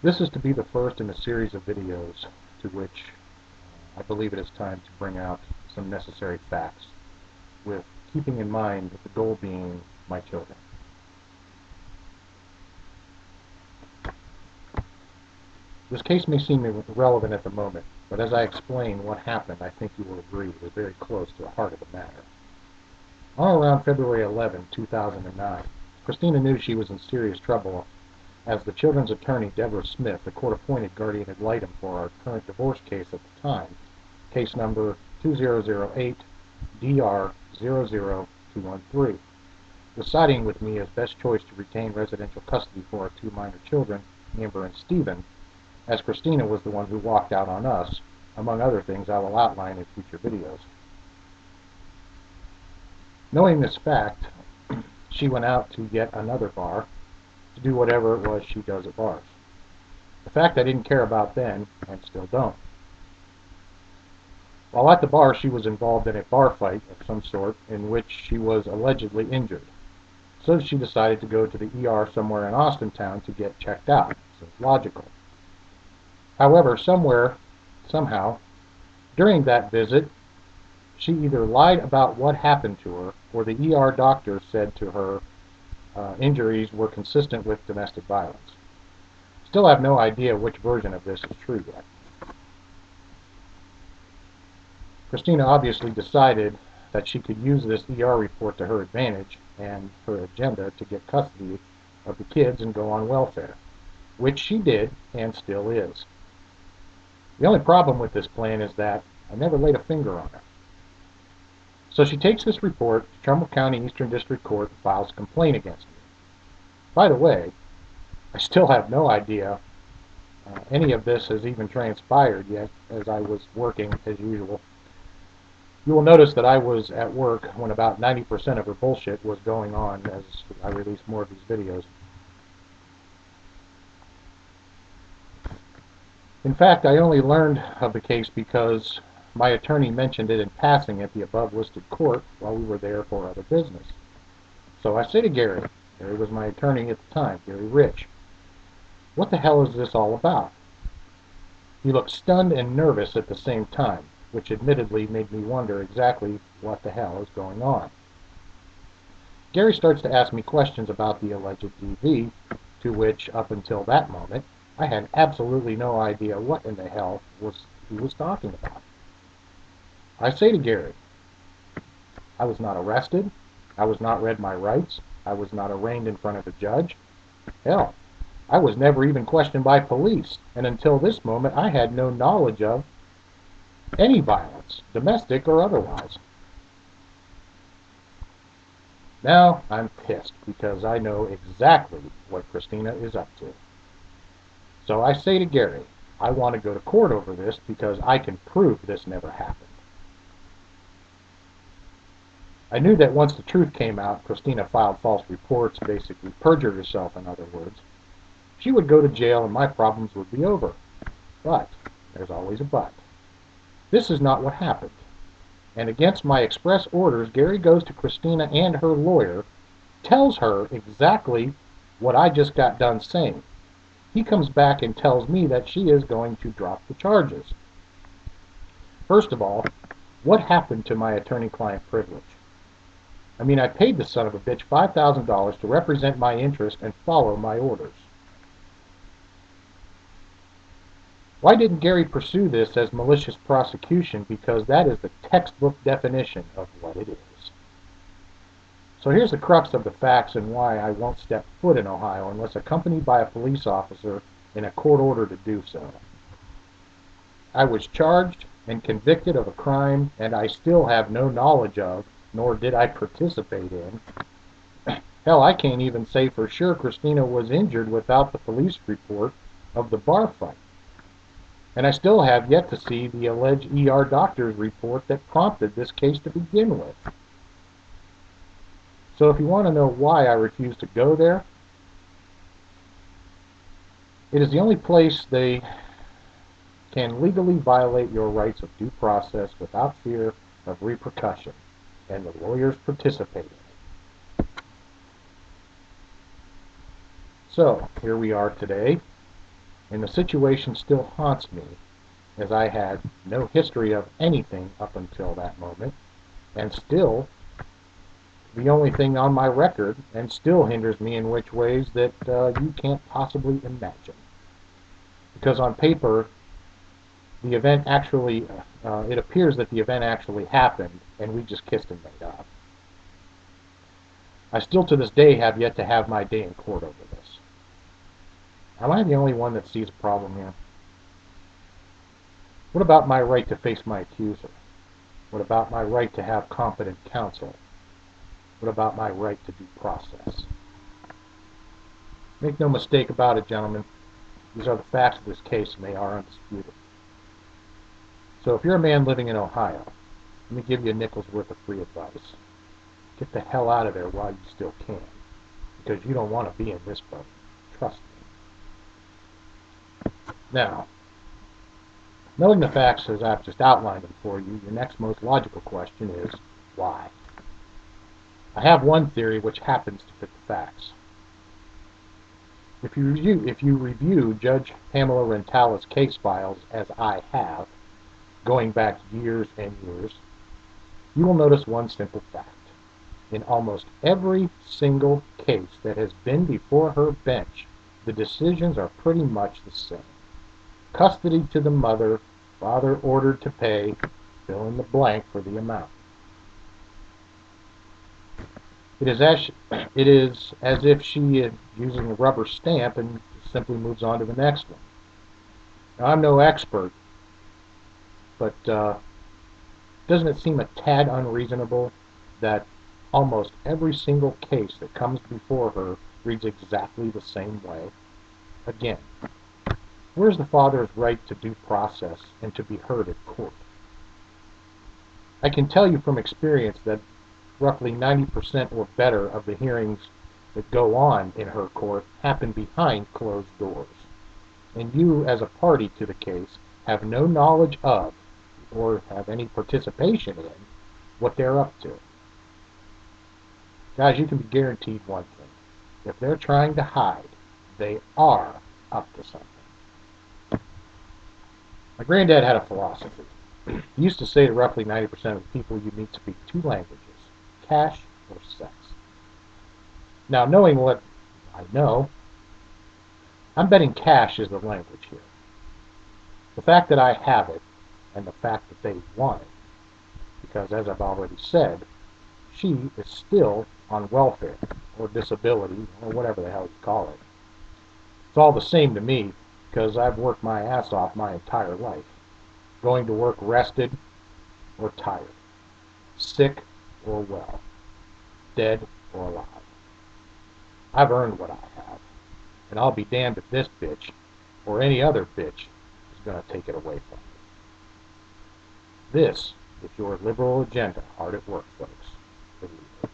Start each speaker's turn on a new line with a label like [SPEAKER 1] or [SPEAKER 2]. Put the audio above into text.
[SPEAKER 1] This is to be the first in a series of videos to which I believe it is time to bring out some necessary facts, with keeping in mind the goal being my children. This case may seem irrelevant at the moment, but as I explain what happened, I think you will agree it is very close to the heart of the matter. On or around February 11, 2009, Christina knew she was in serious trouble as the children's attorney, Deborah Smith, the court-appointed guardian ad litem for our current divorce case at the time, case number 2008-DR00213, was siding with me as best choice to retain residential custody for our two minor children, Amber and Stephen, as Christina was the one who walked out on us, among other things I will outline in future videos. Knowing this fact, she went out to yet another bar to do whatever it was she does at bars. The fact I didn't care about then, and still don't. While at the bar, she was involved in a bar fight of some sort in which she was allegedly injured. So she decided to go to the ER somewhere in Austintown to get checked out. Seems logical. However, somehow, during that visit, she either lied about what happened to her, or the ER doctor said to her injuries were consistent with domestic violence. Still have no idea which version of this is true yet. Christina obviously decided that she could use this ER report to her advantage and her agenda to get custody of the kids and go on welfare, which she did and still is. The only problem with this plan is that I never laid a finger on her. So she takes this report to Trumbull County Eastern District Court and files a complaint against me. By the way, I still have no idea any of this has even transpired yet, as I was working as usual. You will notice that I was at work when about 90% of her bullshit was going on as I released more of these videos. In fact, I only learned of the case because my attorney mentioned it in passing at the above-listed court while we were there for other business. So I say to Gary was my attorney at the time, Gary Rich, "What the hell is this all about?" He looked stunned and nervous at the same time, which admittedly made me wonder exactly what the hell is going on. Gary starts to ask me questions about the alleged DV, to which, up until that moment, I had absolutely no idea what in the hell he was talking about. I say to Gary, I was not arrested, I was not read my rights, I was not arraigned in front of a judge. Hell, I was never even questioned by police, and until this moment I had no knowledge of any violence, domestic or otherwise. Now I'm pissed because I know exactly what Christina is up to. So I say to Gary, I want to go to court over this because I can prove this never happened. I knew that once the truth came out, Christina filed false reports, basically perjured herself in other words, she would go to jail and my problems would be over. But there's always a but. This is not what happened. And against my express orders, Gary goes to Christina and her lawyer, tells her exactly what I just got done saying. He comes back and tells me that she is going to drop the charges. First of all, what happened to my attorney-client privilege? I mean, I paid the son of a bitch $5,000 to represent my interest and follow my orders. Why didn't Gary pursue this as malicious prosecution? Because that is the textbook definition of what it is. So here's the crux of the facts and why I won't step foot in Ohio unless accompanied by a police officer in a court order to do so. I was charged and convicted of a crime and I still have no knowledge of, nor did I participate in. Hell, I can't even say for sure Christina was injured without the police report of the bar fight. And I still have yet to see the alleged ER doctor's report that prompted this case to begin with. So if you want to know why I refuse to go there, it is the only place they can legally violate your rights of due process without fear of repercussion, and the lawyers participate in it. So here we are today, And the situation still haunts me, as I had no history of anything up until that moment, and still the only thing on my record, and still hinders me in which ways that you can't possibly imagine. Because on paper, the event actually, it appears that the event actually happened, and we just kissed and made up. I still to this day have yet to have my day in court over this. Am I the only one that sees a problem here? What about my right to face my accuser? What about my right to have competent counsel? What about my right to due process? Make no mistake about it, gentlemen. These are the facts of this case, and they are undisputed. So if you're a man living in Ohio, let me give you a nickel's worth of free advice. Get the hell out of there while you still can, because you don't want to be in this boat. Trust me. Now, knowing the facts as I've just outlined them for you, your next most logical question is, why? I have one theory which happens to fit the facts. If you review Judge Pamela Rentala's case files, as I have, going back years and years, you will notice one simple fact. In almost every single case that has been before her bench, the decisions are pretty much the same. Custody to the mother, father ordered to pay, fill in the blank for the amount. It is as if she is using a rubber stamp and simply moves on to the next one. Now, I'm no expert, but doesn't it seem a tad unreasonable that almost every single case that comes before her reads exactly the same way? Again, where's the father's right to due process and to be heard at court? I can tell you from experience that roughly 90% or better of the hearings that go on in her court happen behind closed doors. And you, as a party to the case, have no knowledge of, or have any participation in, what they're up to. Guys, you can be guaranteed one thing. If they're trying to hide, they are up to something. My granddad had a philosophy. He used to say that roughly 90% of the people you meet speak two languages, cash or sex. Now, knowing what I know, I'm betting cash is the language here. The fact that I have it, and the fact that they want it, because as I've already said, she is still on welfare, or disability, or whatever the hell you call it. It's all the same to me, because I've worked my ass off my entire life, going to work rested or tired, sick or well, dead or alive. I've earned what I have, and I'll be damned if this bitch, or any other bitch, is going to take it away from me. This is your liberal agenda hard at work, folks. Believe it.